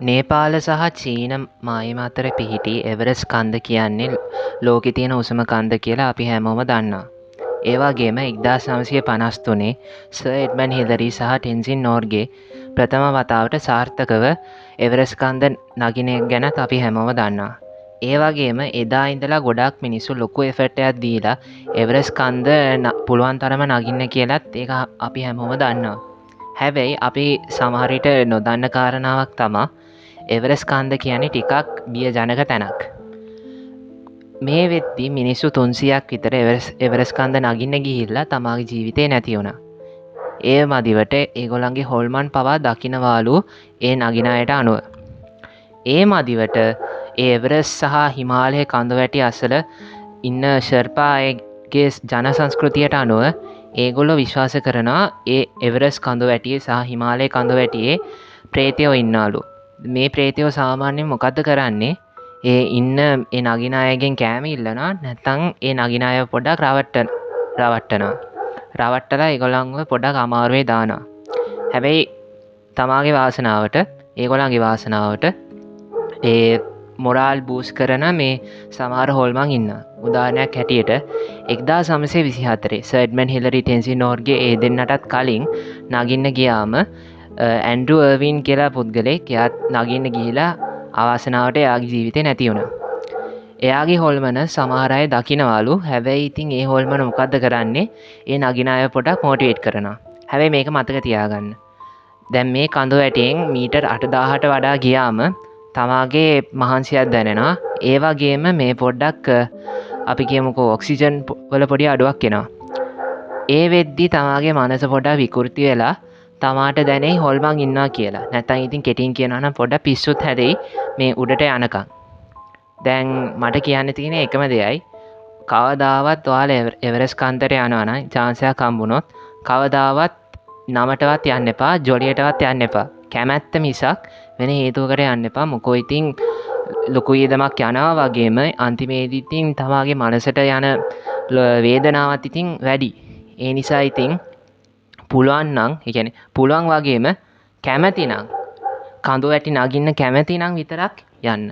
නේපාල සහ චීන මායිම අතර පිහිටි එවරස් කන්ද කියන්නේ ලෝකෙ තියෙන උසම කන්ද කියලා අපි හැමෝම දන්නවා. ඒ වගේම 1953 සර් එඩ්මන් හිලරි සහ ටෙන්සින් නෝර්ගේ ප්‍රථම වතාවට සාර්ථකව එවරස් කන්ද නගින එක ගැනත් අපි හැමෝම දන්නවා. ඒ වගේම එදා ඉඳලා ගොඩක් මිනිස්සු ලොකු එෆර්ට් එකක් දීලා එවරස් කන්ද පුළුවන් තරම නගින්න කියලත් ඒක අපි හැමෝම දන්නවා. හැබැයි අපි සමහර විට නොදන්න කාරණාවක් තමා එවරස් කන්ද කියන්නේ ටිකක් බියජනක තැනක්. මේ වෙද්දි මිනිස්සු 300ක් විතර එවරස් කන්ද නගින්න ගිහිල්ලා තමාගේ ජීවිතේ නැති වුණා. ඒ මදිවට ඒගොල්ලන්ගේ හොල්මන් පවා දකින්නවාලු ඒ නගින අයට අනුව. ඒ මදිවට ඒ එවරස් සහ හිමාලය කඳුවැටි අසල ඉන්න ෂර්පා අයගේ ජන සංස්කෘතියට අනුව ඒගොල්ලෝ විශ්වාස කරනවා ඒ එවරස් කඳුවැටියේ සහ හිමාලය කඳුවැටියේ ප්‍රේතයෝ ඉන්නවලු. මේ ප්‍රේතයෝ සාමාන්‍යයෙන් මොකද්ද කරන්නේ? ඒ ඉන්න ඒ නගින අයගෙන් කෑම ඉල්ලනවා, නැත්නම් ඒ නගින අයව පොඩ්ඩක් රවට්ටනවා. රවට්ටලා ඒගොල්ලන්ව පොඩ්ඩක් අමාරුවේ දානවා. හැබැයි තමාගේ වාසනාවට ඒගොල්ලන්ගේ වාසනාවට ඒ මොරාල් බූස් කරන මේ සමහර හොල්මන් ඉන්නවා. උදාහරණයක් හැටියට 1924 සර් එඩ්මන් හිලරි ටෙන්සින් නෝර්ගේ ඒ දෙන්නටත් කලින් නගින්න ගියාම ඇන්ඩ්‍රු අර්වින් කියලා පුද්ගලෙක් එයාත් නගින්න ගිහිලා අවාසනාවට එයාගේ ජීවිතේ නැති වුණා. එයාගේ හොල්මන සමහර අය දකින්නවලු. හැබැයි ඉතින් ඒ හොල්මන මොකද්ද කරන්නේ? ඒ නගින අය පොඩක් මොටිවේට් කරනවා. හැබැයි මේක මතක තියාගන්න. දැන් මේ කඳුවැටියෙන් මීටර් 8000ට වඩා ගියාම තමාගේ මහන්සියක් දැනෙනවා. ඒ වගේම මේ පොඩ්ඩක් අපි කියමුකෝ ඔක්සිජන් වල පොඩි අඩුවක් එනවා. ඒ වෙද්දි තමාගේ මනස පොඩ්ඩක් විකෘති වෙලා තමාට දැනෙයි හොල්මන් ඉන්නවා කියලා. නැත්නම් ඉතින් කෙටින් කියනවා නම් පොඩ්ඩක් පිස්සුත් හැදෙයි මේ උඩට යනකම්. දැන් මට කියන්න තියෙන එකම දෙයයි, කවදාවත් ඔයාලා එවරස් කන්දට යනවා නම් chance එකක් හම්බුනොත් කවදාවත් නමටවත් යන්න එපා, ජොලියටවත් යන්න එපා. කැමැත්ත මිසක් වෙන හේතුවකට යන්න එපා. මොකෝ ඉතින් ලොකු වියදමක් යනවා වගේම අන්තිමේදී ඉතින් තමාගේ මනසට යන වේදනාවත් ඉතින් වැඩි. ඒ නිසා ඉතින් පුළුවන් නම්, ඒ කියන්නේ පුළුවන් වගේම කැමැති නම්, කඳුවැටි නගින්න කැමැති නම් විතරක් යන්න.